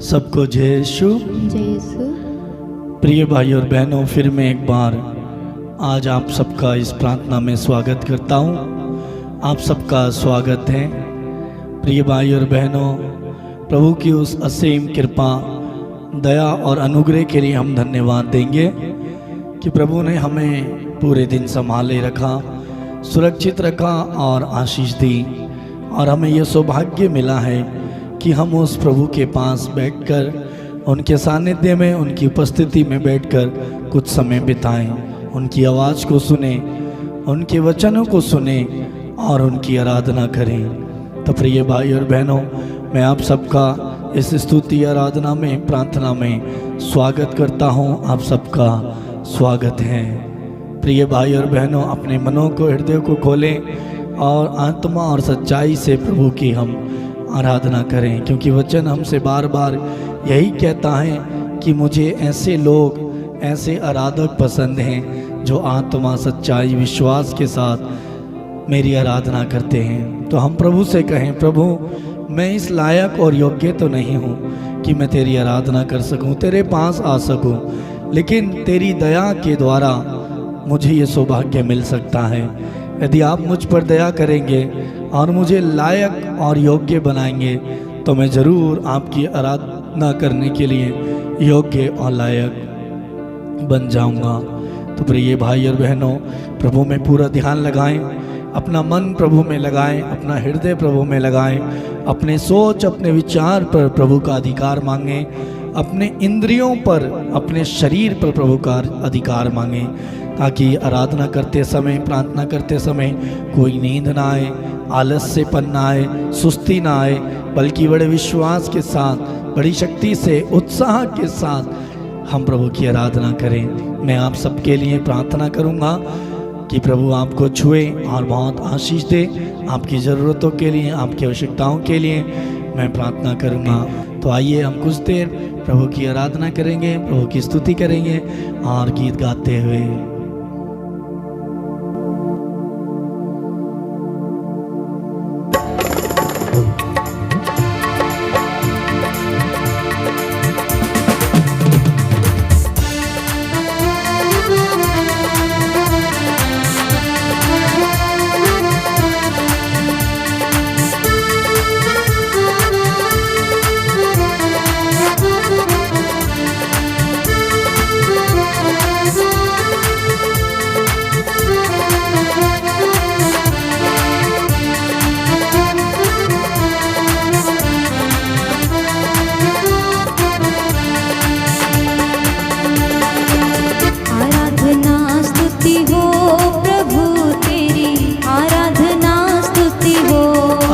सबको जय यीशु। जय यीशु। प्रिय भाई और बहनों, फिर मैं एक बार आज आप सबका इस प्रार्थना में स्वागत करता हूँ। आप सबका स्वागत है। प्रिय भाई और बहनों, प्रभु की उस असीम कृपा, दया और अनुग्रह के लिए हम धन्यवाद देंगे कि प्रभु ने हमें पूरे दिन संभाले रखा, सुरक्षित रखा और आशीष दी। और हमें यह सौभाग्य मिला है कि हम उस प्रभु के पास बैठकर उनके सानिध्य में, उनकी उपस्थिति में बैठकर कुछ समय बिताएं, उनकी आवाज़ को सुने, उनके वचनों को सुने और उनकी आराधना करें। तो प्रिय भाई और बहनों, मैं आप सबका इस स्तुति आराधना में, प्रार्थना में स्वागत करता हूं। आप सबका स्वागत है। प्रिय भाई और बहनों, अपने मनों को, हृदय को खोलें और आत्मा और सच्चाई से प्रभु की हम आराधना करें, क्योंकि वचन हमसे बार बार यही कहता है कि मुझे ऐसे लोग, ऐसे आराधक पसंद हैं जो आत्मा, सच्चाई, विश्वास के साथ मेरी आराधना करते हैं। तो हम प्रभु से कहें, प्रभु मैं इस लायक और योग्य तो नहीं हूँ कि मैं तेरी आराधना कर सकूँ, तेरे पास आ सकूँ, लेकिन तेरी दया के द्वारा मुझे ये सौभाग्य मिल सकता है। यदि आप मुझ पर दया करेंगे और मुझे लायक और योग्य बनाएंगे तो मैं ज़रूर आपकी आराधना करने के लिए योग्य और लायक बन जाऊंगा। तो प्रिय भाई और बहनों, प्रभु में पूरा ध्यान लगाएं, अपना मन प्रभु में लगाएं, अपना हृदय प्रभु में लगाएं, अपने सोच, अपने विचार पर प्रभु का अधिकार मांगें, अपने इंद्रियों पर, अपने शरीर पर प्रभु का अधिकार मांगें, ताकि आराधना करते समय, प्रार्थना करते समय कोई नींद ना आए, आलस्यपन ना आए, सुस्ती ना आए, बल्कि बड़े विश्वास के साथ, बड़ी शक्ति से, उत्साह के साथ हम प्रभु की आराधना करें। मैं आप सबके लिए प्रार्थना करूंगा कि प्रभु आपको छुए और बहुत आशीष दे। आपकी ज़रूरतों के लिए, आपकी आवश्यकताओं के लिए मैं प्रार्थना करूंगा। तो आइए हम कुछ देर प्रभु की आराधना करेंगे, प्रभु की स्तुति करेंगे और गीत गाते हुए।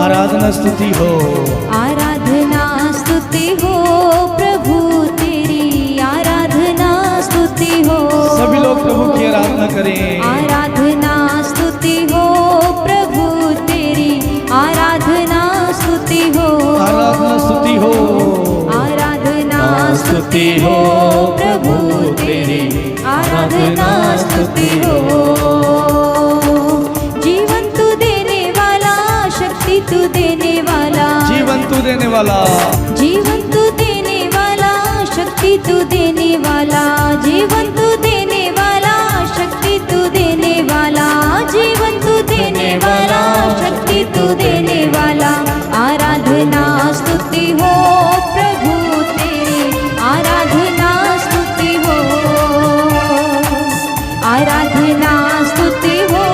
आराधना स्तुति हो, आराधना स्तुति हो प्रभु तेरी, आराधना स्तुति हो। सभी लोग प्रभु की आराधना करें। आराधना स्तुति हो प्रभु तेरी, आराधना स्तुति हो, आराधना स्तुति हो, आराधना स्तुति हो प्रभु तेरी, आराधना स्तुति हो। तू देने वाला, जीवन तू देने वाला, जीवन तू देने वाला, शक्ति तू देने वाला, जीवन तू देने वाला, शक्ति तू देने वाला, जीवन तू देने वाला, शक्ति तू देने वाला। आराधना स्तुति हो प्रभु तेरी, आराधना स्तुति हो, आराधना स्तुति हो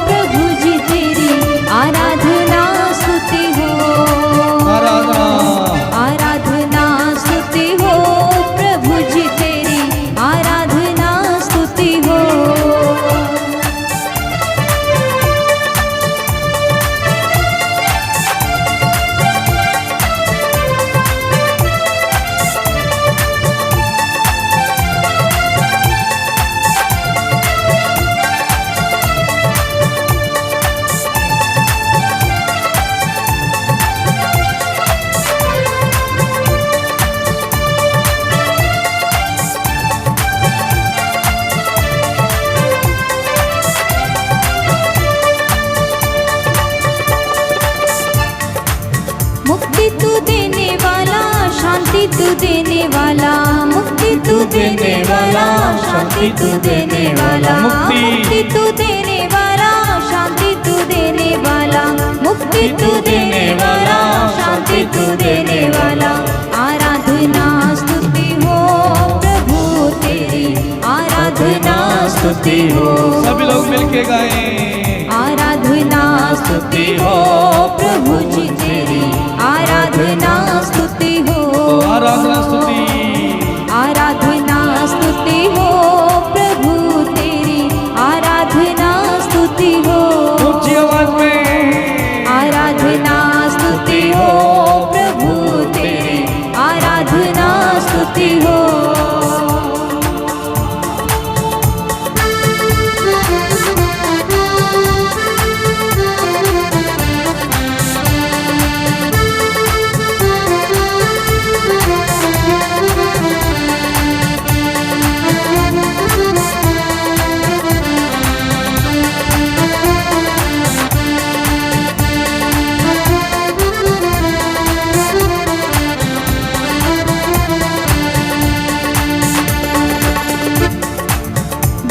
प्रभु जी तेरी, आराधना आराधना स्तुति हो प्रभु जी तेरी, आराधना स्तुति हो। शांति तू देने वाला, मुक्ति तू देने वाला, शांति तू देने वाला, मुक्ति तू देने वाला, शांति तू देने वाला, मुक्ति तू देने वाला, शांति तू देने वाला। आराधना स्तुति हो प्रभु तेरी, आराधना स्तुति हो। सभी लोग मिलके गाएं। आराधना स्तुति हो प्रभु जी तेरी, आराधना स्तुति हो। आराधना स्तुति, आराधना स्तुति हो प्रभु तेरी, आराधना स्तुति हो। ऊंची आवाज में आराधना स्तुति हो प्रभु तेरी, आराधना स्तुति हो।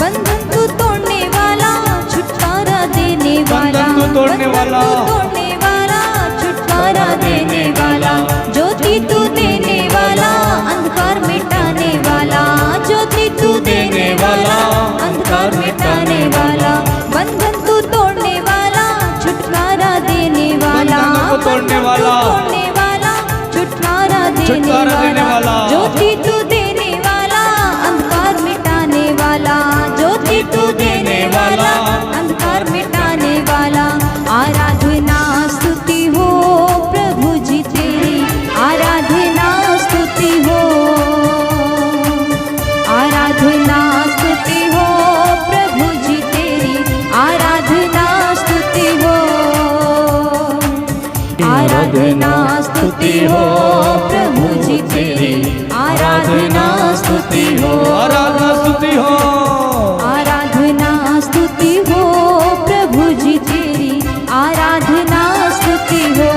बंधन तू तोड़ने वाला, छुटकारा देने वाला, बंधन तू तोड़ने वाला, तोड़ने वाला, छुटकारा देने वाला, ज्योति तू देने वाला, अंधकार मिटाने वाला, ज्योति तू देने वाला, अंधकार मिटाने वाला। बंधन तू तोड़ने वाला, छुटकारा देने वाला, बंधन को तोड़ने वाला, तोड़ने वाला, छुटकारा देने वाला, ज्योति तू देने वाला, अंधकार मिटाने वाला, ज्योति तू देने वाला, अंधकार मिटाने वाला। आराधना स्तुति हो प्रभु जी तेरी, आराधना स्तुति हो। आराधना स्तुति हो प्रभु जी तेरी, आराधना स्तुति हो। आराधना स्तुति हो प्रभु जी तेरी, आराधना स्तुति हो। आराधना स्तुति हो। आराधना स्तुति हो प्रभु जी तेरी, आराधना स्तुति हो।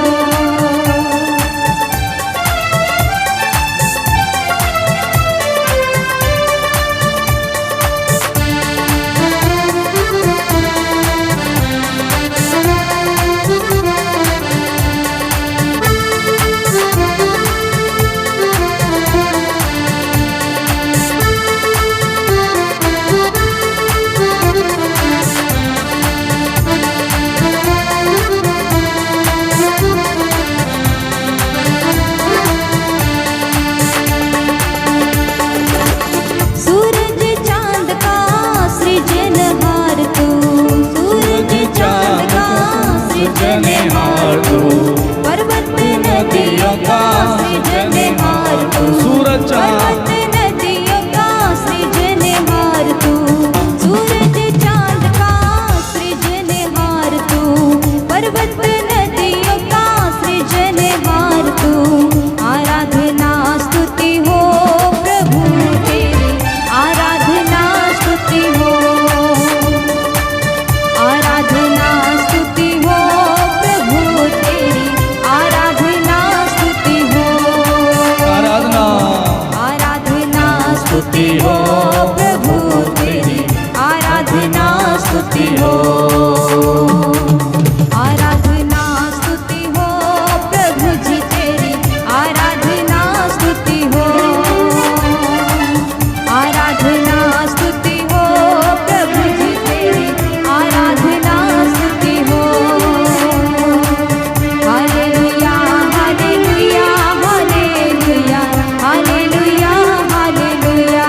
सूरज चांद का सृजनहार तू, सूरज चांद का सृजनहार तू, पर्वत नदियों का सृजनहार तू, सूरज चांद, पर्वत नदियों का सृजनहार तू, सूरज चांद का सृजनहार तू, पर्वत नदियों का सृजनहार तू। आराधना स्तुति हो प्रभु तेरी, आराधना स्तुति हो। आराधना स्तुति हो प्रभु तेरी, आराधना स्तुति हो। आराधना, आराधना स्तुति हो प्रभु तेरी, आराधना स्तुति हो। आराधना स्तुति हो प्रभु जी तेरी, आराधना स्तुति हो। आराधना स्तुति हो प्रभु जी तेरी, आराधना स्तुति हो। Hallelujah hallelujah hallelujah hallelujah hallelujah.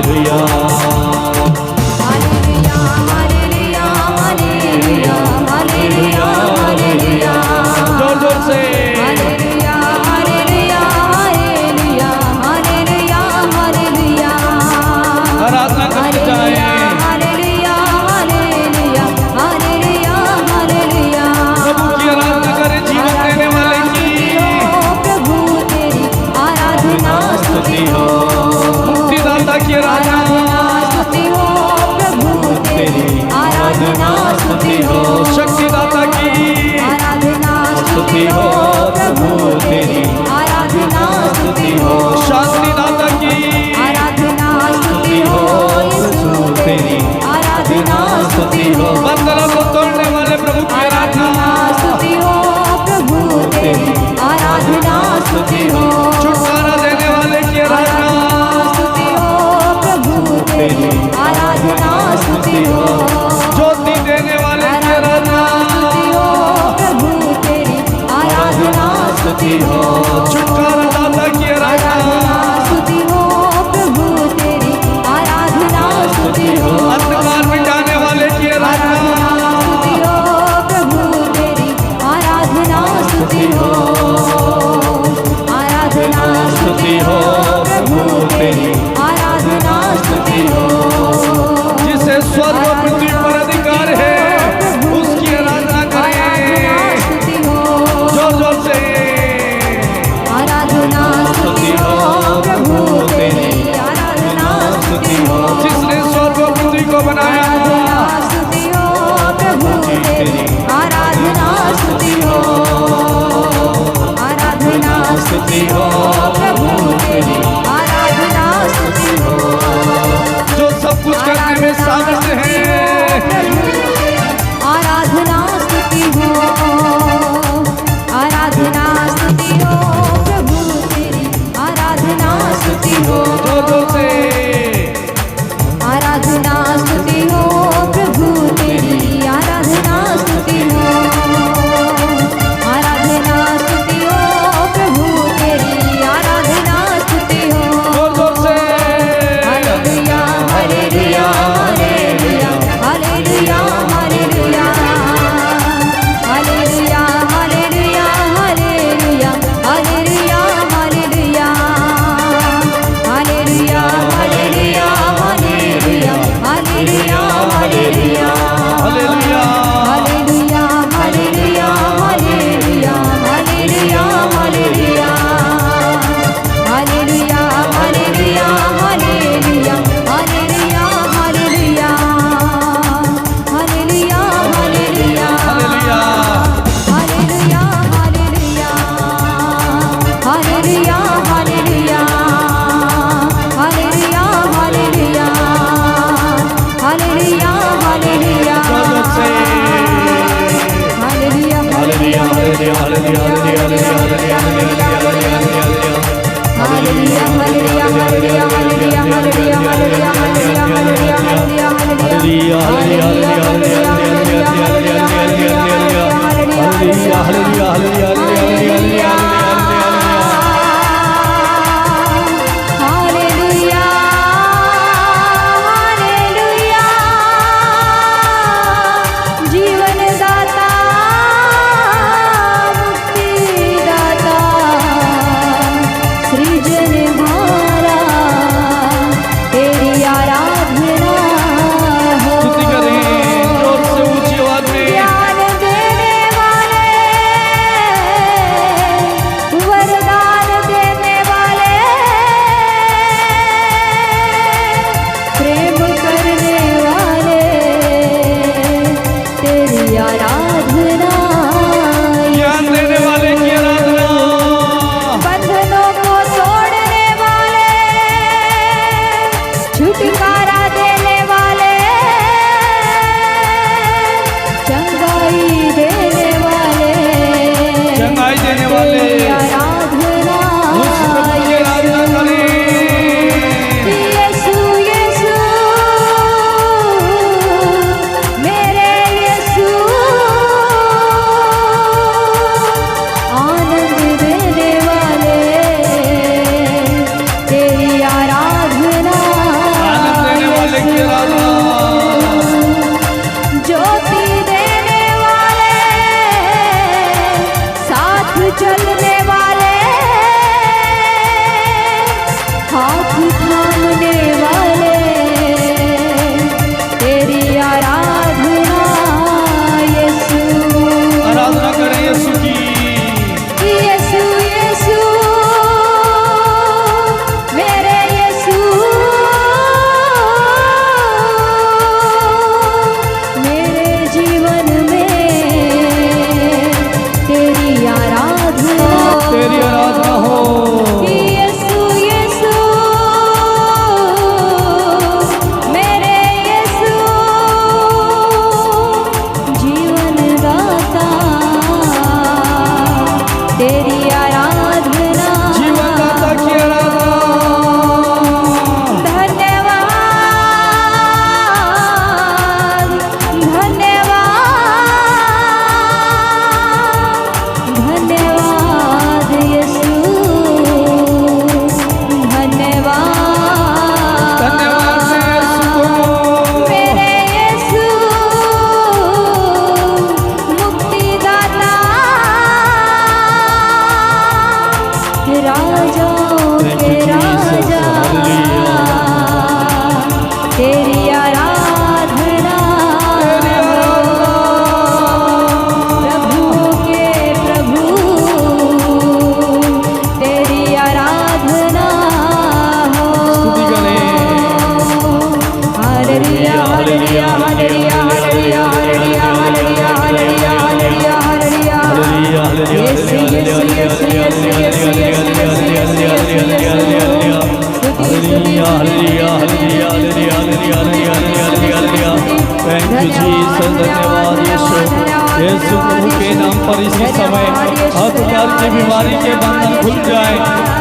Hallelujah hallelujah hallelujah hallelujah hallelujah hallelujah जोर जोर से hallelujah hallelujah hallelujah hallelujah hallelujah आराधना करते जाए। हालेलुया हालेलुया हालेलुया हालेलुया प्रभु की आराधना करें, जीवन देने वाले की प्रभु तेरी आराधना स्तुति हो, मुक्तिदाता की आराधना स्तुति हो प्रभु तेरी आराधना स्तुति हो, शक्तिदाता की आराधना स्तुति हो प्रभु तेरी आराधना स्तुति हो, शांतिदाता की आराधना स्तुति हो प्रभु तेरी आराधना स्तुति हो, बंधनों को तोड़ने वाले प्रभु की आराधना स्तुति हो प्रभु तेरी आराधना स्तुति हो, छुटकारा देने वाले की आराधना स्तुति हो प्रभु तेरी आराधना स्तुति हो, ज्योति देने वाले की आराधना स्तुति हो प्रभु तेरी आराधना स्तुति हो, छुटकारा दाता की आराधना स्तुति हो प्रभु तेरी आराधना स्तुति हो, अंधकार मिटाने वाले की आराधना स्तुति हो प्रभु तेरी आराधना स्तुति हो, आराधना स्तुति हो प्रभु तेरी आराधना स्तुति हो, जिसे स्वर्ग और पृथ्वी पर अधिकार है उसकी आराधना करें। स्तुति हो, जोर जोर से आराधना स्तुति हो प्रभु तेरी आराधना स्तुति हो, जिसने स्वर्ग और पृथ्वी को बनाया स्तुति हो प्रभु तेरी आराधना स्तुति हो, आराधना स्तुति हो प्रभु तेरी हाथ थामने वाले तेरी आराधना यीशु। आराधना करें यीशु की। यीशु यीशु मेरे यीशु, मेरे जीवन में तेरी आराधना हो। यीशु यीशु मेरे यीशु, जीवन दाता तेरी आराधना। जीवन दाता की आराधना। धन्यवाद धन्यवाद धन्यवाद यीशु, धन्यवाद मेरे यीशु, मुक्तिदाता राजाओं के राजा तेरी आराधना। प्रभुओं के प्रभु तेरी आराधना हो। Hallelujah hallelujah hallelujah hallelujah hallelujah hallelujah hallelujah hallelujah hallelujah. Yeshu Yeshu Yeshu Yeshu Yeshu thank you Jesus. धन्यवाद यीशु। यीशु प्रभु के नाम पर इसी समय अंधकार की बीमारी के बंधन खुल जाए।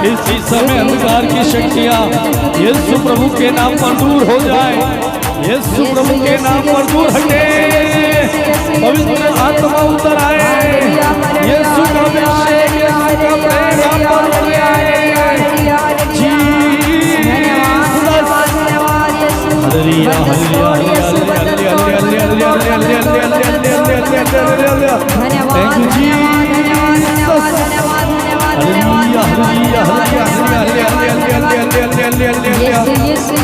इसी समय अंधकार की शक्तियाँ यीशु प्रभु के नाम पर दूर हो जाए। यीशु प्रभु के नाम पर दूर हटे। पवित्र आत्मा उतर आए। यीशु का अभिषेक, यीशु का प्रेम हम पर उतर आए। Hallelujah hallelujah hallelujah. Thank you Jesus. Hallelujah hallelujah hallelujah.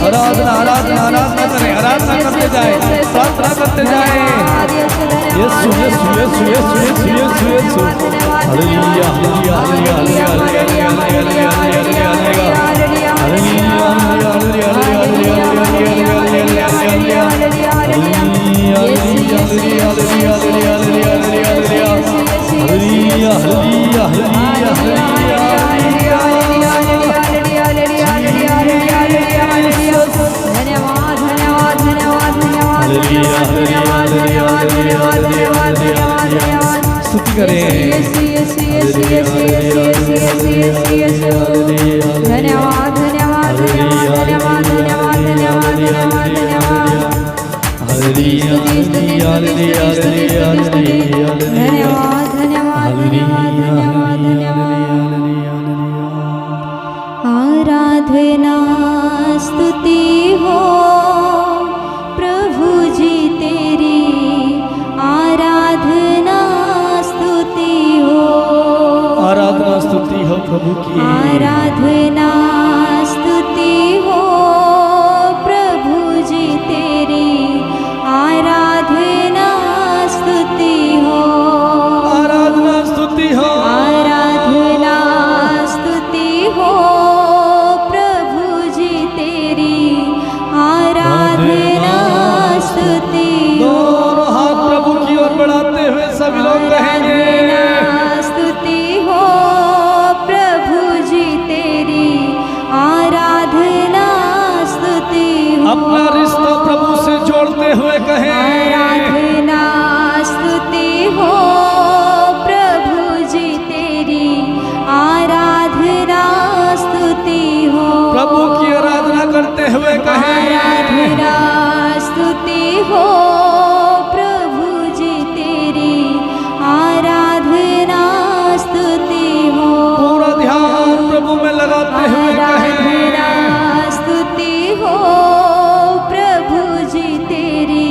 आराधना आराधना आराधना करें, आराधना करते जाए, प्रार्थना करते जाए। यीशु यीशु यीशु यीशु यीशु यीशु यीशु। Hallelujah hallelujah hallelujah hallelujah hallelujah hallelujah स्तुति करें। धन्यवाद धन्यवाद धन्यवाद धन्यवाद धन्यवाद धन्यवाद धन्यवाद। धन्यवाद धन्यवाद धन्यवाद धन्यवाद। आराधना स्तुति हो प्रभु जी तेरी, आराधना स्तुति हो। आराधना स्तुति हो प्रभु की। आराधना स्तुति हो प्रभु जी तेरी, आराधना स्तुति हो। आराधना स्तुति हो। आराधना स्तुति हो प्रभु जी तेरी, आराधना स्तुति हो। दोनों हाथ प्रभु की ओर बढ़ाते हुए सभी लोग कहेंगे। आराधना स्तुति हो प्रभु जी तेरी, आराधना स्तुति हो। अपना रिश्ता प्रभु से जोड़ते हुए कहें। आराधना स्तुति हो प्रभु जी तेरी, आराधना स्तुति हो। प्रभु की आराधना करते हुए कहें। आराधना स्तुति हो प्रभु जी तेरी, आराधना स्तुति हो। पूरा ध्यान प्रभु में लगाते हुए कहें। आराधना स्तुति हो प्रभु जी तेरी,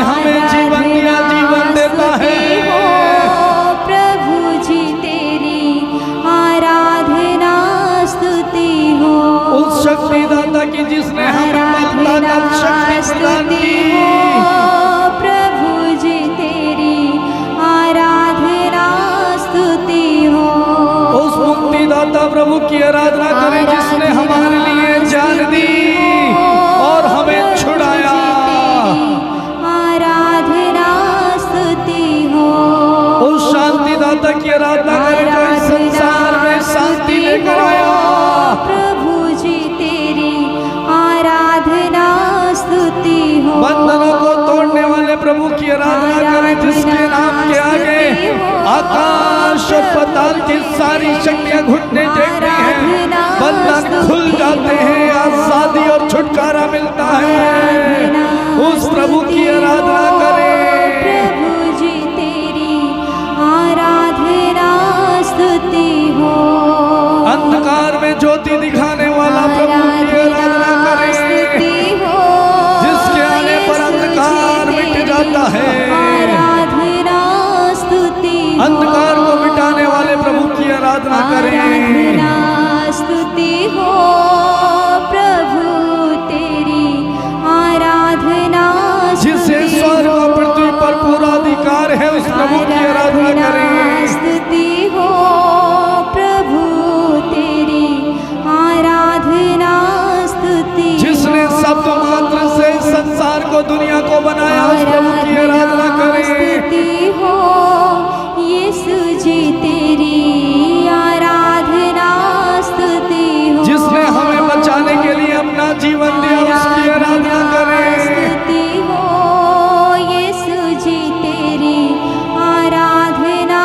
हमें जीवन दिया, जीवन देता है। प्रभु जी तेरी आराधना स्तुति हो। उस शक्तिदाता की जिसने हमें ममता का शक्ति प्रदान की। प्रभु जी तेरी आराधना स्तुति हो। उस मुक्तिदाता प्रभु की आराधना करें जिसने हमारे लिए जान दी और हमें छुड़ाया। आराधना स्तुति हो। उस शांतिदाता की आराधना करें जो इस संसार में शांति लेकर आया। प्रभु जी तेरी आराधना स्तुति हो। बंधनों को तोड़ने वाले प्रभु की आराधना करें जिसके नाम के आगे आकाश और पाताल की सारी शक्तियां घुटने टेकती हैं, बंधन खुल जाते हैं, आजादी और छुटकारा मिलता है। उस प्रभु की आराधना करें। प्रभु जी तेरी आराधना स्तुति हो। अंधकार में ज्योति दिखाने वाला प्रभु की आराधना करें जिसके आने पर अंधकार मिट जाता है। आराधना स्तुति अंधकार को मिटाने वाले प्रभु की आराधना करें। आराधना स्तुति हो। प्रभु तेरी आराधना जिसे स्वर्ग और पृथ्वी पर पूरा अधिकार है उस प्रभु की आराधना करें। स्तुति हो। प्रभु तेरी आराधना स्तुति जिसने शब्द मात्र से संसार को दुनिया को बनाया उस प्रभु की आराधना करें। स्तुति हो। यीशु जी तेरी आराधना स्तुति हो। जिसने हमें बचाने के लिए अपना जीवन दिया उसकी आराधना करें। स्तुति हो। यीशु जी तेरी आराधना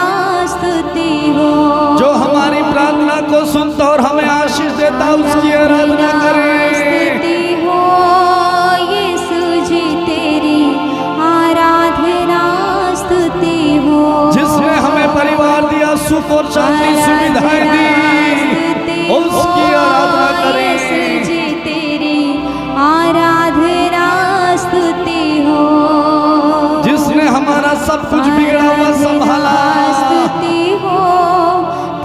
स्तुति हो। जो हमारी प्रार्थना को सुनता और हमें आशीष देता उसकी आराधना करें। स्तुति हो। यीशु जी तेरी आराधना स्तुति हो। जिसने हमें परिवार दिया, सुख और शांति सुविधाएं दी, उसकी आराधना करें। यीशु जी तेरी आराधना स्तुति हो। जिसने हमारा सब कुछ बिगड़ा हुआ संभाला। स्तुति हो।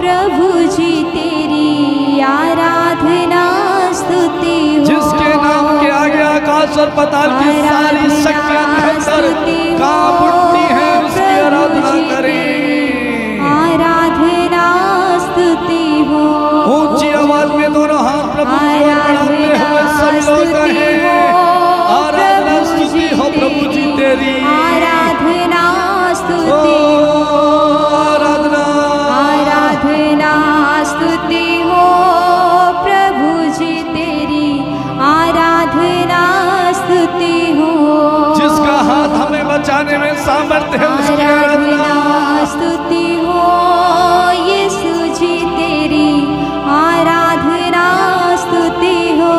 प्रभु जी तेरी आराधना स्तुति हो। जिसके नाम के आगे आकाश और पाताल की सारी शक्तियां थर-थर कांप उठती हैं उसकी आराधना करें। आराधना स्तुति हो। ऊंची आवाज में दोनों हाथ प्रभु की ओर बढ़ाते हुए सब लोग कहें आराधना स्तुति हो प्रभु जी तेरी। आराधना स्तुति हो। आराधना आराधना स्तुति हो। प्रभु जी तेरी आराधना स्तुति हो। जिसका हाथ हमें बचाने में सामर्थ्य है उसकी आराधना। स्तुति हो। यीशु जी तेरी आराधना स्तुति हो।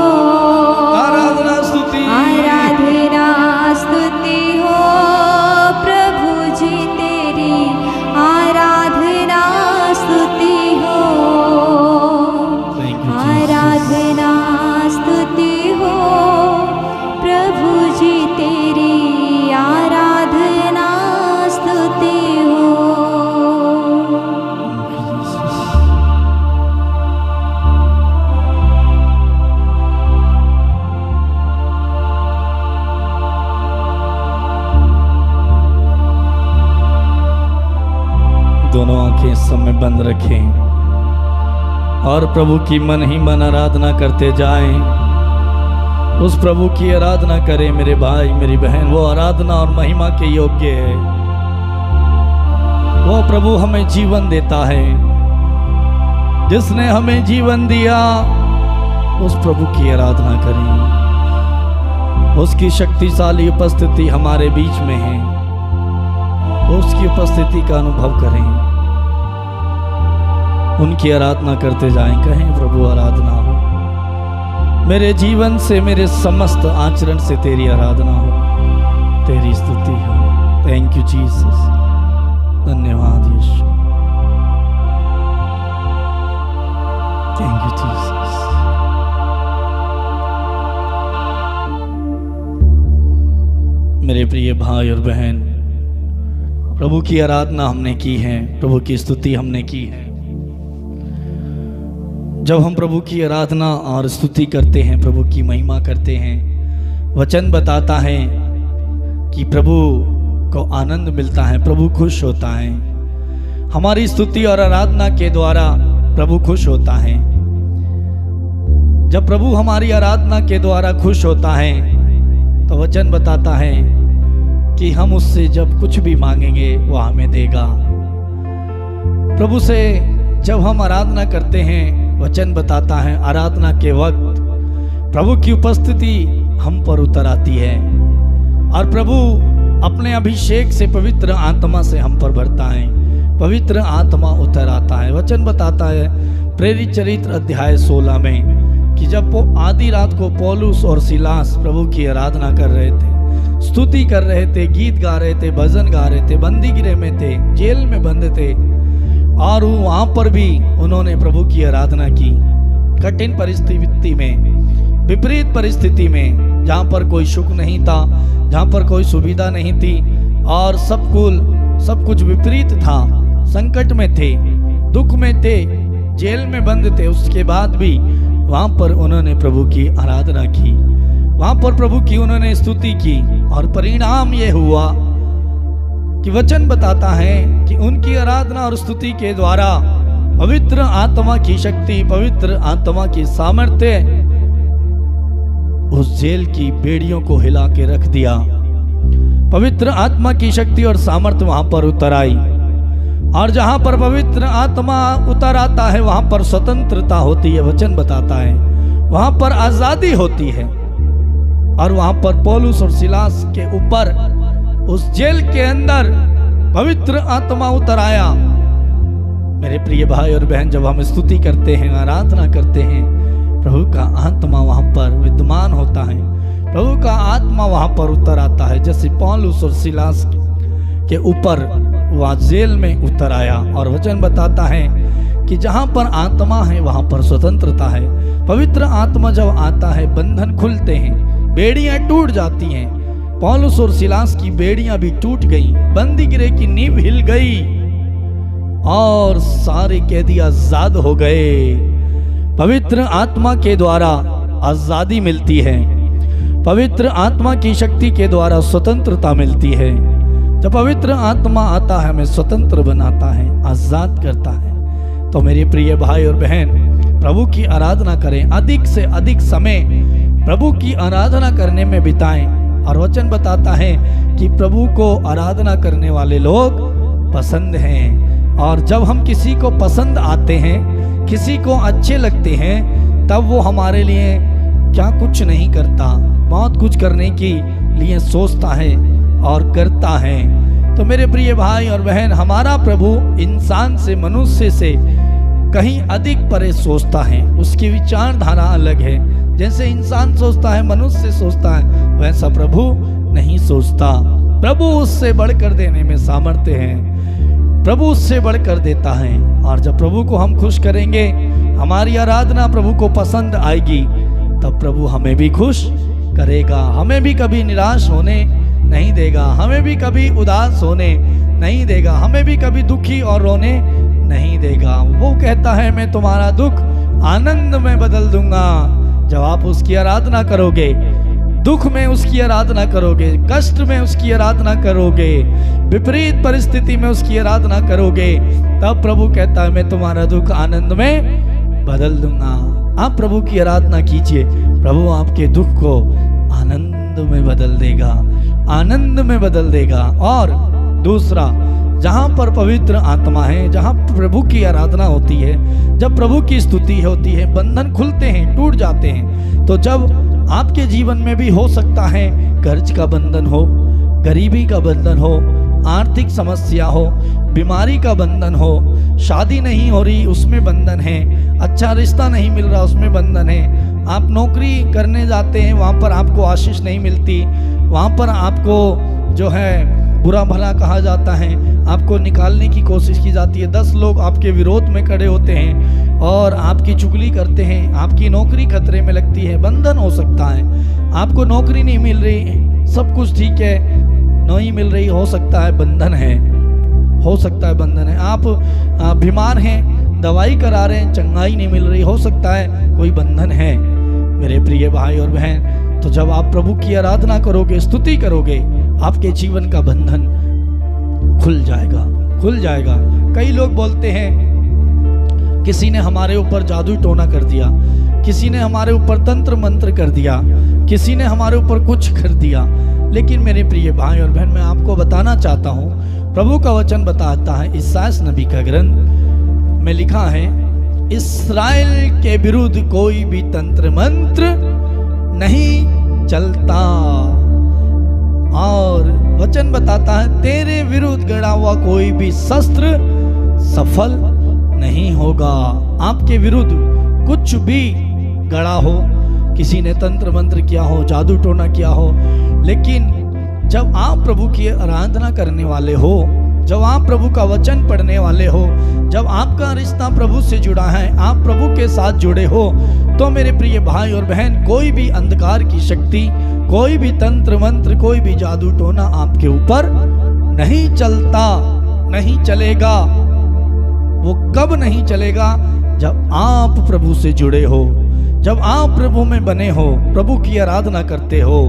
आराधना स्तुति। आराधना स्तुति हो। प्रभु जी तेरी आराधना स्तुति हो। आराधना स्तुति हो। प्रभु जी तेरी आराधना स्तुति हो। दोनों आंखें इस समय बंद रखें और प्रभु की मन ही मन आराधना करते जाएं। उस प्रभु की आराधना करें मेरे भाई मेरी बहन। वो आराधना और महिमा के योग्य है। वो प्रभु हमें जीवन देता है। जिसने हमें जीवन दिया उस प्रभु की आराधना करें। उसकी शक्तिशाली उपस्थिति हमारे बीच में है। उसकी उपस्थिति का अनुभव करें। उनकी आराधना करते जाएं। कहें प्रभु आराधना हो मेरे जीवन से, मेरे समस्त आचरण से तेरी आराधना हो, तेरी स्तुति हो। Thank you Jesus. धन्यवाद यीशु। Thank you Jesus. मेरे प्रिय भाई और बहन, प्रभु की आराधना हमने की है, प्रभु की स्तुति हमने की है। जब हम प्रभु की आराधना और स्तुति करते हैं, प्रभु की महिमा करते हैं, वचन बताता है कि प्रभु को आनंद मिलता है, प्रभु खुश होता है। हमारी स्तुति और आराधना के द्वारा प्रभु खुश होता है। जब प्रभु हमारी आराधना के द्वारा खुश होता है तो वचन बताता है कि हम उससे जब कुछ भी मांगेंगे वो हमें देगा। प्रभु से जब हम आराधना करते हैं, वचन बताता है आराधना के वक्त प्रभु की उपस्थिति हम पर उतर आती है और प्रभु अपने अभिषेक से पवित्र आत्मा से हम पर भरता है, पवित्र आत्मा उतर आता है। वचन बताता है प्रेरित चरित्र अध्याय 16 में कि जब आधी रात को पौलुस और सिलास प्रभु की आराधना कर रहे थे, स्तुति कर रहे थे, गीत गा रहे थे, भजन गा रहे थे, बंदी गृह में थे, जेल में बंद थे और वहाँ पर भी उन्होंने प्रभु की आराधना की। कठिन परिस्थिति में, विपरीत परिस्थिति में, जहाँ पर कोई सुख नहीं था, जहाँ पर कोई सुविधा नहीं थी और सब कुछ विपरीत था, संकट में थे, दुख में थे, जेल में बंद थे, उसके बाद भी वहाँ पर उन्होंने प्रभु की आराधना की, वहाँ पर प्रभु की उन्होंने स्तुति की और परिणाम ये हुआ कि वचन बताता है कि उनकी आराधना और स्तुति के द्वारा पवित्र आत्मा की शक्ति, पवित्र आत्मा की सामर्थ्य उस जेल की बेड़ियों को हिला के रख दिया। पवित्र आत्मा की शक्ति और सामर्थ्य वहां पर उतर आई और जहां पर पवित्र आत्मा उतर आता है वहां पर स्वतंत्रता होती है। वचन बताता है वहां पर आजादी होती है और वहां पर पौलुस और सिलास के ऊपर उस जेल के अंदर पवित्र आत्मा उतर आया। मेरे प्रिय भाई और बहन, जब हम स्तुति करते हैं, आराधना करते हैं, प्रभु का आत्मा वहां पर विद्यमान होता है, प्रभु का आत्मा वहां पर उतर आता है। जैसे पौलुस और सिलास के ऊपर वह जेल में उतर आया और वचन बताता है कि जहां पर आत्मा है वहां पर स्वतंत्रता है। पवित्र आत्मा जब आता है बंधन खुलते हैं, बेड़ियां टूट जाती हैं। पौलुस और सिलास की बेड़ियां भी टूट गई, बंदी गृह की नींव हिल गई और सारे कैदी आजाद हो गए। पवित्र आत्मा के द्वारा आजादी मिलती है, पवित्र आत्मा की शक्ति के द्वारा स्वतंत्रता मिलती है। जब पवित्र आत्मा आता है, हमें स्वतंत्र बनाता है, आजाद करता है। तो मेरे प्रिय भाई और बहन, प्रभु की आराधना करें, अधिक से अधिक समय प्रभु की आराधना करने में बिताएं। और वचन बताता है कि प्रभु को आराधना करने वाले लोग पसंद हैं। और जब हम किसी को पसंद आते हैं, किसी को अच्छे लगते हैं, तब वो हमारे लिए क्या कुछ नहीं करता, बहुत कुछ करने के लिए सोचता है और करता है। तो मेरे प्रिय भाई और बहन, हमारा प्रभु इंसान से, मनुष्य से कहीं अधिक परे सोचता है। उसकी विचारधारा अलग है। जैसे इंसान सोचता है, मनुष्य सोचता है, वैसा प्रभु नहीं सोचता। प्रभु उससे बढ़कर देने में सामर्थ्य है, प्रभु उससे बढ़कर देता है। और जब प्रभु को हम खुश करेंगे, हमारी आराधना प्रभु को पसंद आएगी, तब प्रभु हमें भी खुश करेगा, हमें भी कभी निराश होने नहीं देगा, हमें भी कभी उदास होने नहीं देगा, हमें भी कभी दुखी और रोने नहीं देगा। वो कहता है मैं तुम्हारा दुख आनंद में बदल दूंगा। जब आप उसकी आराधना करोगे, दुख में उसकी आराधना करोगे, कष्ट में उसकी आराधना करोगे, विपरीत परिस्थिति में उसकी आराधना करोगे, तब प्रभु कहता है मैं तुम्हारा दुख आनंद में बदल दूंगा। आप प्रभु की आराधना कीजिए, प्रभु आपके दुख को आनंद में बदल देगा, आनंद में बदल देगा। और दूसरा, जहाँ पर पवित्र आत्मा है, जहाँ प्रभु की आराधना होती है, जब प्रभु की स्तुति होती है, बंधन खुलते हैं, टूट जाते हैं। तो जब आपके जीवन में भी हो सकता है कर्ज का बंधन हो, गरीबी का बंधन हो, आर्थिक समस्या हो, बीमारी का बंधन हो, शादी नहीं हो रही उसमें बंधन है, अच्छा रिश्ता नहीं मिल रहा उसमें बंधन है, आप नौकरी करने जाते हैं वहाँ पर आपको आशीष नहीं मिलती, वहाँ पर आपको जो है बुरा भला कहा जाता है, आपको निकालने की कोशिश की जाती है। 10 लोग आपके विरोध में खड़े होते हैं और आपकी चुगली करते हैं, आपकी नौकरी खतरे में लगती है, बंधन हो सकता है। आपको नौकरी नहीं मिल रही, सब कुछ ठीक है, नहीं मिल रही, हो सकता है बंधन है, हो सकता है बंधन है। आप बीमार हैं, दवाई करा रहे हैं, चंगाई नहीं मिल रही, हो सकता है कोई बंधन है। मेरे प्रिय भाई और बहन, तो जब आप प्रभु की आराधना करोगे, स्तुति करोगे, आपके जीवन का बंधन खुल जाएगा, खुल जाएगा। कई लोग बोलते हैं किसी ने हमारे ऊपर जादू टोना कर दिया, किसी ने हमारे ऊपर तंत्र मंत्र कर दिया, किसी ने हमारे ऊपर कुछ कर दिया। लेकिन मेरे प्रिय भाई और बहन, मैं आपको बताना चाहता हूँ, प्रभु का वचन बताता है, इसायास नबी का ग्रंथ में लिखा है, इस्राएल के विरुद्ध कोई भी तंत्र मंत्र नहीं चलता। और वचन बताता है, तेरे विरुद्ध गड़ा हुआ कोई भी शस्त्र सफल नहीं होगा। आपके विरुद्ध कुछ भी गड़ा हो, किसी ने तंत्र मंत्र किया हो, जादू टोना किया हो, लेकिन जब आप प्रभु की आराधना करने वाले हो, जब आप प्रभु का वचन पढ़ने वाले हो, जब आपका रिश्ता प्रभु से जुड़ा है, आप प्रभु के साथ जुड़े हो, तो मेरे प्रिय भाई और बहन, कोई भी अंधकार की शक्ति, कोई भी तंत्र मंत्र, कोई भी जादू टोना आपके ऊपर नहीं चलता, नहीं चलेगा। वो कब नहीं चलेगा? जब आप प्रभु से जुड़े हो, जब आप प्रभु में बने हो, प्रभु की आराधना करते हो।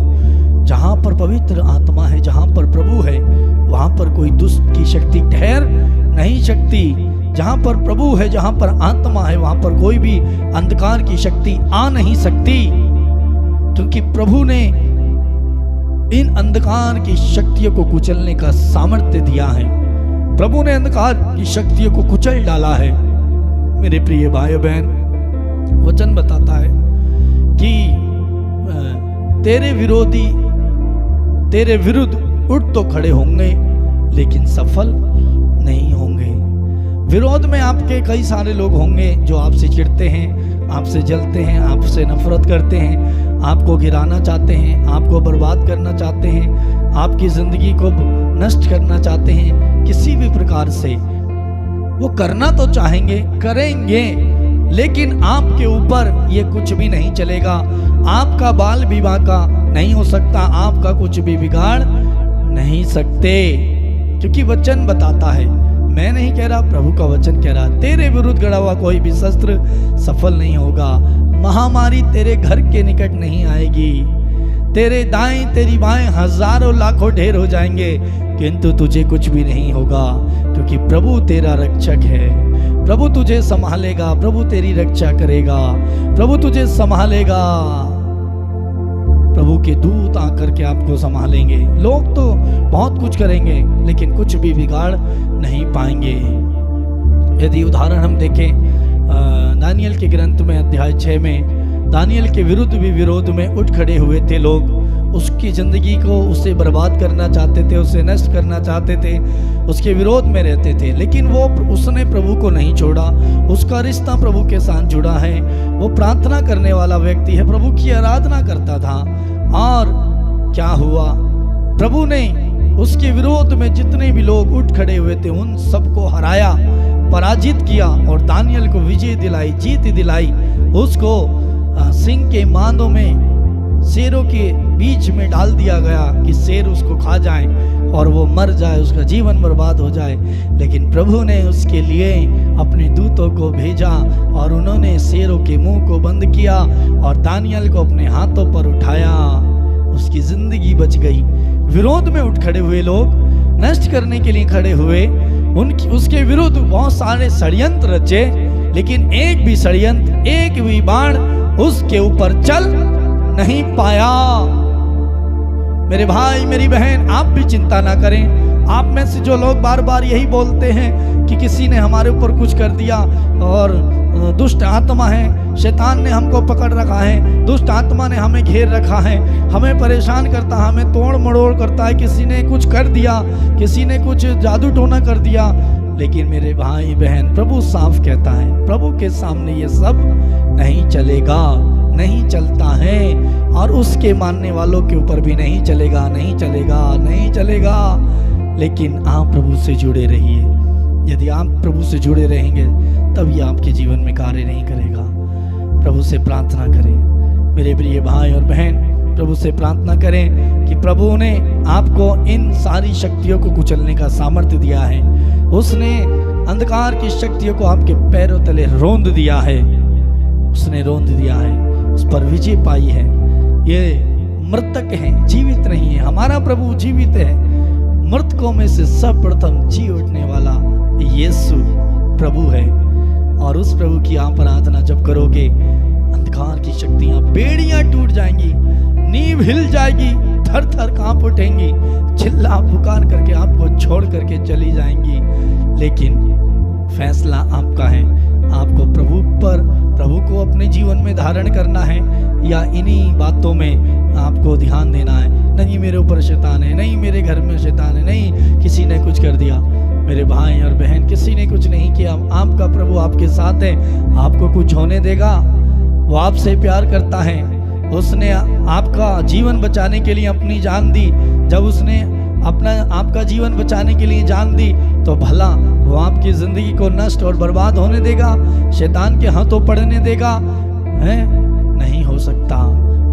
जहां पर पवित्र आत्मा है, जहां पर प्रभु है, वहां पर कोई दुष्ट की शक्ति ठहर नहीं सकती। जहां पर प्रभु है, जहां पर आत्मा है, वहां पर कोई भी अंधकार की शक्ति आ नहीं सकती, क्योंकि प्रभु ने इन अंधकार की शक्तियों को कुचलने का सामर्थ्य दिया है। प्रभु ने अंधकार की शक्तियों को कुचल डाला है। मेरे प्रिय भाई बहन, वचन बताता है कि तेरे विरोधी तेरे विरुद्ध उठ तो खड़े होंगे, लेकिन सफल नहीं होंगे। विरोध में आपके कई सारे लोग होंगे जो आपसे चिढ़ते हैं, आपसे जलते हैं, आपसे नफरत करते हैं, आपको गिराना चाहते हैं, आपको बर्बाद करना चाहते हैं, आपकी ज़िंदगी को नष्ट करना चाहते हैं। किसी भी प्रकार से वो करना तो चाहेंगे, करेंगे, लेकिन आपके ऊपर ये कुछ भी नहीं चलेगा। आपका बाल विवाह का नहीं हो सकता, आपका कुछ भी बिगाड़ नहीं सकते, क्योंकि वचन बताता है, मैं नहीं कह रहा, प्रभु का वचन कह रहा, तेरे विरुद्ध गड़ा हुआ कोई भी शस्त्र सफल नहीं होगा। महामारी तेरे घर के निकट नहीं आएगी, तेरे दाएं तेरी बाएं हजारों लाखों ढेर हो जाएंगे, किंतु तुझे कुछ भी नहीं होगा, क्योंकि प्रभु तेरा रक्षक है। प्रभु तुझे संभालेगा, प्रभु तेरी रक्षा करेगा, प्रभु तुझे संभालेगा। प्रभु के दूत आकर के आपको संभालेंगे। लोग तो बहुत कुछ करेंगे, लेकिन कुछ भी बिगाड़ नहीं पाएंगे। यदि उदाहरण हम देखें दानियल के ग्रंथ में अध्याय 6 में, दानियल के विरुद्ध भी विरोध में उठ खड़े हुए थे लोग। उसकी ज़िंदगी को उसे बर्बाद करना चाहते थे, उसे नष्ट करना चाहते थे, उसके विरोध में रहते थे, लेकिन उसने प्रभु को नहीं छोड़ा। उसका रिश्ता प्रभु के साथ जुड़ा है। वो प्रार्थना करने वाला व्यक्ति है, प्रभु की आराधना करता था। और क्या हुआ? प्रभु ने उसके विरोध में जितने भी लोग उठ खड़े हुए थे, उन सबको हराया, पराजित किया और दानियल को विजय दिलाई, जीत दिलाई। उसको सिंह के मांदों में, शेरों के बीच में डाल दिया गया कि शेर उसको खा जाए और वो मर जाए, उसका जीवन बर्बाद हो जाए। लेकिन प्रभु ने उसके लिए अपने दूतों को भेजा और उन्होंने शेरों के मुंह को बंद किया और दानियल को अपने हाथों पर उठाया। उसकी जिंदगी बच गई। विरोध में उठ खड़े हुए लोग, नष्ट करने के लिए खड़े हुए, उसके विरुद्ध बहुत सारे षड्यंत्र रचे, लेकिन एक भी षड्यंत्र, एक भी बाण उसके ऊपर चल नहीं पाया। मेरे भाई मेरी बहन, आप भी चिंता ना करें। आप में से जो लोग बार बार यही बोलते हैं कि किसी ने हमारे ऊपर कुछ कर दिया और दुष्ट आत्मा है, शैतान ने हमको पकड़ रखा है, दुष्ट आत्मा ने हमें घेर रखा है, हमें परेशान करता, हमें तोड़ मड़ोड़ करता है, किसी ने कुछ कर दिया, किसी ने कुछ जादू टोना कर दिया। लेकिन मेरे भाई बहन, प्रभु साफ कहता है, प्रभु के सामने ये सब नहीं चलेगा, नहीं चलता है, और उसके मानने वालों के ऊपर भी नहीं चलेगा, नहीं चलेगा, नहीं चलेगा। लेकिन आप प्रभु से जुड़े रहिए। यदि आप प्रभु से जुड़े रहेंगे तभी आपके जीवन में कार्य नहीं करेगा। प्रभु से प्रार्थना करें मेरे प्रिय भाई और बहन, प्रभु से प्रार्थना करें कि प्रभु ने आपको इन सारी शक्तियों को कुचलने का सामर्थ्य दिया है। उसने अंधकार की शक्तियों को आपके पैरों तले रौंद दिया है, उसने रौंद दिया है, उस पर विजय पाई है। ये मृतक हैं, जीवित नहीं है। हमारा प्रभु जीवित है। मृतकों में से सर्वप्रथम जी उठने वाला यीशु प्रभु है। और उस प्रभु की आप आराधना जब करोगे, अंधकार की शक्तियां, बेड़ियां टूट जाएंगी, नींव हिल जाएगी, थर थर कांप उठेंगी, चिल्ला पुकार करके आपको छोड़ करके चली जाएंगी। लेकिन फैसला आपका है। आपको प्रभु को अपने जीवन में धारण करना है या इन्हीं बातों में आपको ध्यान देना है। नहीं मेरे ऊपर शैतान है, नहीं मेरे घर में शैतान है, नहीं किसी ने कुछ कर दिया। मेरे भाई और बहन, किसी ने कुछ नहीं किया। आपका प्रभु आपके साथ है, आपको कुछ होने देगा। वो आपसे प्यार करता है। उसने आपका जीवन बचाने के लिए अपनी जान दी। जब उसने आपका जीवन बचाने के लिए जान दी तो भला वो आपकी जिंदगी को नष्ट और बर्बाद होने देगा, शैतान के हाथों पड़ने देगा? है नहीं हो सकता।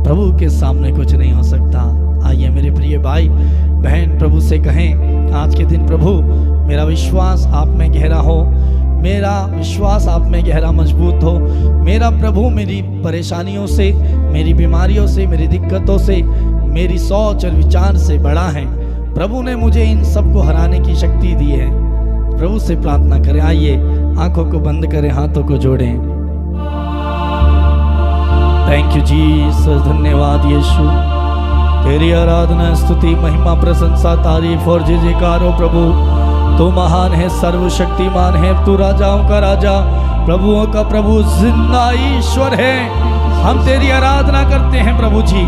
प्रभु के सामने कुछ नहीं हो सकता। आइए मेरे प्रिय भाई बहन, प्रभु से कहें आज के दिन, प्रभु मेरा विश्वास आप में गहरा हो, मेरा विश्वास आप में गहरा मजबूत हो। मेरा प्रभु मेरी परेशानियों से, मेरी बीमारियों से, मेरी दिक्कतों से, मेरी सोच और विचार से बड़ा है। प्रभु ने मुझे इन सब को हराने की शक्ति दी है। प्रभु से प्रार्थना करें। आइए आंखों को बंद करें, हाथों को जोड़ें। थैंक यू जीसस, धन्यवाद यीशु। तेरी आराधना, स्तुति, महिमा, प्रशंसा, तारीफ और जय जयकार हो प्रभु। तू महान है, सर्वशक्तिमान है, तू राजाओं का राजा, प्रभुओं का प्रभु, जिंदा ईश्वर है। हम तेरी आराधना करते हैं प्रभु जी।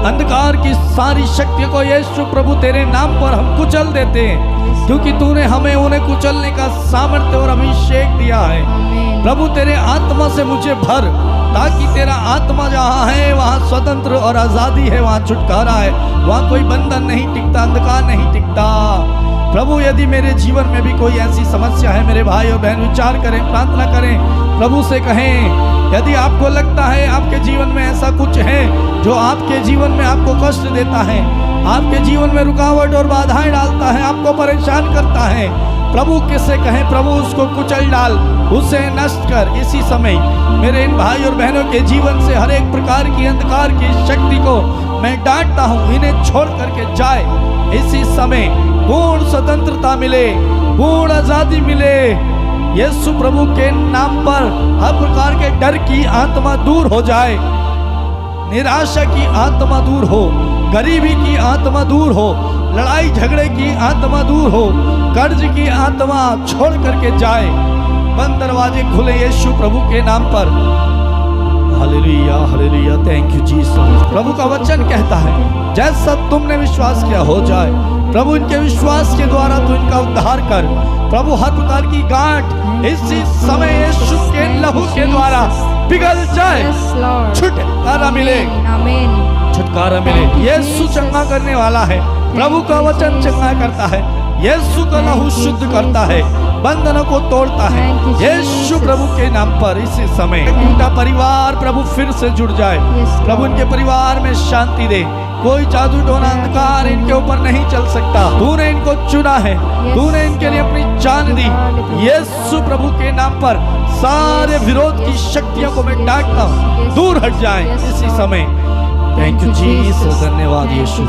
अंधकार की सारी शक्तियों को यीशु प्रभु तेरे नाम पर हम कुचल देते हैं, क्योंकि तूने हमें उन्हें कुचलने का सामर्थ्य और अभिषेक दिया है। प्रभु तेरे आत्मा से मुझे भर, ताकि तेरा आत्मा जहाँ है वहाँ स्वतंत्र और आज़ादी है, वहाँ छुटकारा है, वहाँ कोई बंधन नहीं टिकता, अंधकार नहीं टिकता। प्रभु यदि मेरे जीवन में भी कोई ऐसी समस्या है, मेरे भाई और बहन विचार करें, प्रार्थना करें, प्रभु से कहें। यदि आपको लगता है आपके जीवन में ऐसा कुछ है जो आपके जीवन में आपको कष्ट देता है, आपके जीवन में रुकावट और बाधाएं डालता है, आपको परेशान करता है, प्रभु किससे कहें, प्रभु उसको कुचल डाल, उसे नष्ट कर। इसी समय मेरे इन भाई और बहनों के जीवन से हर एक प्रकार की अंधकार की शक्ति को मैं डांटता हूँ, इन्हें छोड़ करके जाए। इसी समय पूर्ण स्वतंत्रता मिले, पूर्ण आजादी मिले। यीशु प्रभु के नाम पर हर प्रकार के डर की आत्मा दूर हो जाए, निराशा की आत्मा दूर हो, गरीबी की आत्मा दूर हो, लड़ाई झगड़े की आत्मा दूर हो, कर्ज की आत्मा छोड़ करके जाए। बंद दरवाजे खुले यीशु प्रभु के नाम पर। Hallelujah, hallelujah, thank you Jesus. प्रभु का वचन कहता है जैसा तुमने विश्वास किया हो जाए। प्रभु इनके विश्वास के द्वारा तू इनका उद्धार कर। प्रभु हर प्रकार की गांठ इसी समय यीशु के लहू के द्वारा पिघल जाए, छुटकारा मिले, छुटकारा मिले। यीशु चंगा करने वाला है, प्रभु का वचन चंगा करता है, यीशु का लहू शुद्ध करता है, बंधनों को तोड़ता है। यीशु प्रभु के नाम पर इसी समय उनका परिवार प्रभु फिर से जुड़ जाए। प्रभु इनके परिवार में शांति दे। कोई जादू टोना अंधकार इनके ऊपर नहीं चल सकता। तूने इनको चुना है, तूने इनके लिए अपनी जान दी। यीशु प्रभु के नाम पर सारे विरोध की शक्तियों को मैं डांटता हूँ, दूर हट जाए इसी समय। थैंक यू जीसस, धन्यवाद यीशु।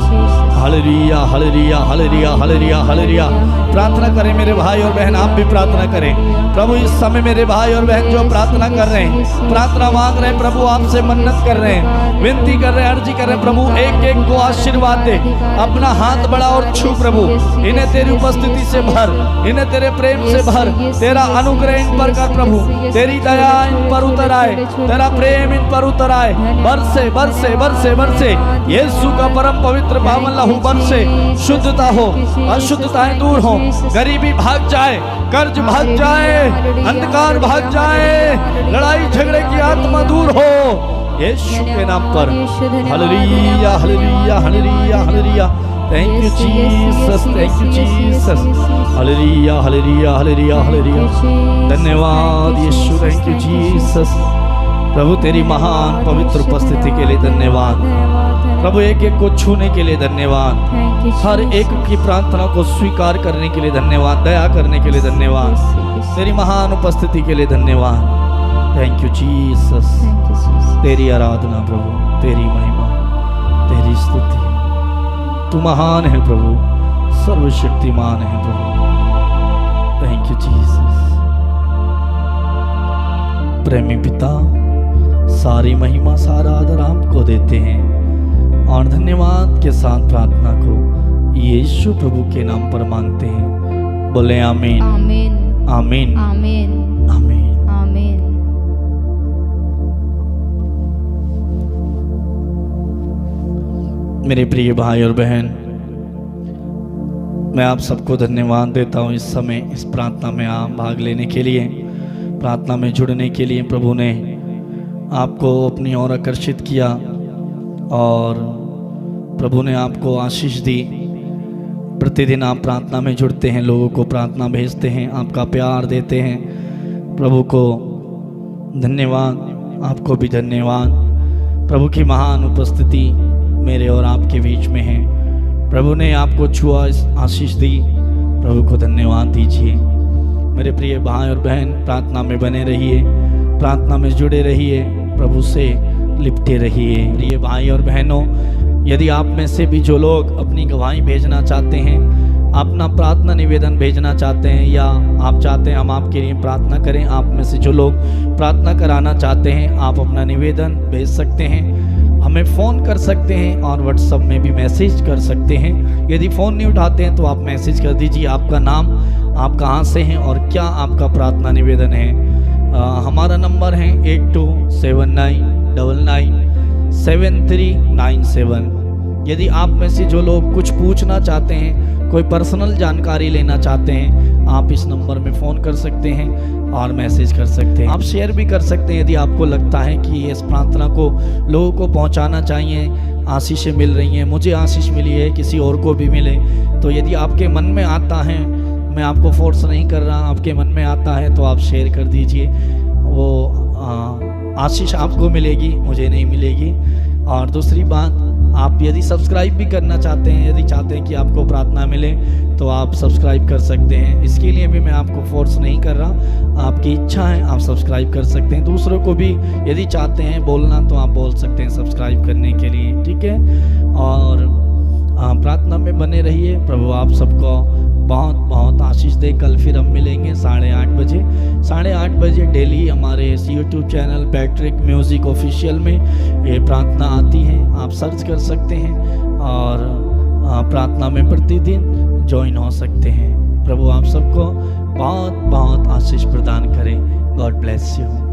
Hallelujah, hallelujah, hallelujah, hallelujah, hallelujah. प्रार्थना करें मेरे भाई और बहन, आप भी प्रार्थना करें। प्रभु इस समय मेरे भाई और बहन जो प्रार्थना कर रहे हैं, प्रार्थना मांग रहे हैं, प्रभु आपसे मन्नत कर रहे हैं, विनती कर रहे हैं, अर्जी कर रहे हैं, प्रभु एक एक को आशीर्वाद दे। अपना हाथ बढ़ा और छू प्रभु, इन्हें तेरी उपस्थिति से भर, इन्हें तेरे प्रेम से भर। तेरा अनुग्रह इन पर कर प्रभु, तेरी दया इन पर उतर आए, तेरा प्रेम इन पर उतर आए। बरसे बरसे बरसे बरसे यीशु का परम पवित्र पावन लहू बरसे। शुद्धता हो, अशुद्धताएं दूर हो, गरीबी भाग जाए, कर्ज भाग जाए, अंधकार भाग जाए, लड़ाई झगड़े की आत्मा दूर हो यीशु के नाम पर। Hallelujah, hallelujah, hallelujah, hallelujah. Thank you Jesus, thank you Jesus. Hallelujah, hallelujah, hallelujah, hallelujah. धन्यवाद यीशु, थैंक यू जीसस। प्रभु तेरी महान पवित्र उपस्थिति के लिए धन्यवाद। प्रभु एक एक को छूने के लिए धन्यवाद। हर एक की प्रार्थना को स्वीकार करने के लिए धन्यवाद। दया करने के लिए धन्यवाद। तेरी महान उपस्थिति के लिए धन्यवाद। Thank you Jesus. तेरी आराधना प्रभु, तेरी महिमा, तेरी स्तुति। तू महान है प्रभु, सर्वशक्तिमान है प्रभु। Thank you Jesus. प्रेमी पिता, सारी महिमा सारा आदर आपको देते हैं और धन्यवाद के साथ प्रार्थना को यीशु प्रभु के नाम पर मांगते हैं। बोले आमीन, आमीन, आमीन, आमीन, आमीन। आमीन। मेरे प्रिय भाई और बहन, मैं आप सबको धन्यवाद देता हूँ इस समय इस प्रार्थना में आप भाग लेने के लिए, प्रार्थना में जुड़ने के लिए। प्रभु ने आपको अपनी ओर आकर्षित किया और प्रभु ने आपको आशीष दी। प्रतिदिन आप प्रार्थना में जुड़ते हैं, लोगों को प्रार्थना भेजते हैं, आपका प्यार देते हैं। प्रभु को धन्यवाद, आपको भी धन्यवाद। प्रभु की महान उपस्थिति मेरे और आपके बीच में है। प्रभु ने आपको छुआ, आशीष दी। प्रभु को धन्यवाद दीजिए। मेरे प्रिय भाई और बहन, प्रार्थना में बने रहिए, प्रार्थना में जुड़े रहिए, प्रभु से लिपटे रहिए। प्रिय भाई और बहनों, यदि आप में से भी जो लोग अपनी गवाही भेजना चाहते हैं, अपना प्रार्थना निवेदन भेजना चाहते हैं, या आप चाहते हैं हम आपके लिए प्रार्थना करें, आप में से जो लोग प्रार्थना कराना चाहते हैं, आप अपना निवेदन भेज सकते हैं। हमें फ़ोन कर सकते हैं और व्हाट्सएप में भी मैसेज कर सकते हैं। यदि फ़ोन नहीं उठाते हैं तो आप मैसेज कर दीजिए, आपका नाम, आप कहाँ से हैं और क्या आपका प्रार्थना निवेदन है। हमारा नंबर है 8279997397। यदि आप में से जो लोग कुछ पूछना चाहते हैं, कोई पर्सनल जानकारी लेना चाहते हैं, आप इस नंबर में फ़ोन कर सकते हैं और मैसेज कर सकते हैं। आप शेयर भी कर सकते हैं यदि आपको लगता है कि इस प्रार्थना को लोगों को पहुंचाना चाहिए, आशीषें मिल रही हैं, मुझे आशीष मिली है, किसी और को भी मिले। तो यदि आपके मन में आता है, मैं आपको फोर्स नहीं कर रहा, आपके मन में आता है तो आप शेयर कर दीजिए। वो आशीष आपको मिलेगी, मुझे नहीं मिलेगी। और दूसरी बात, आप यदि सब्सक्राइब भी करना चाहते हैं, यदि चाहते हैं कि आपको प्रार्थना मिले, तो आप सब्सक्राइब कर सकते हैं। इसके लिए भी मैं आपको फोर्स नहीं कर रहा, आपकी इच्छा है, आप सब्सक्राइब कर सकते हैं। दूसरों को भी यदि चाहते हैं बोलना तो आप बोल सकते हैं सब्सक्राइब करने के लिए, ठीक है। और प्रार्थना में बने रहिए। प्रभु आप सबको बहुत बहुत आशीष दे। कल फिर हम मिलेंगे 8:30 बजे। 8:30 बजे डेली हमारे इस YouTube channel Patrick music official में ये प्रार्थना आती है, आप सर्च कर सकते हैं और प्रार्थना में प्रतिदिन ज्वाइन हो सकते हैं। प्रभु आप सबको बहुत बहुत आशीष प्रदान करें। God bless you.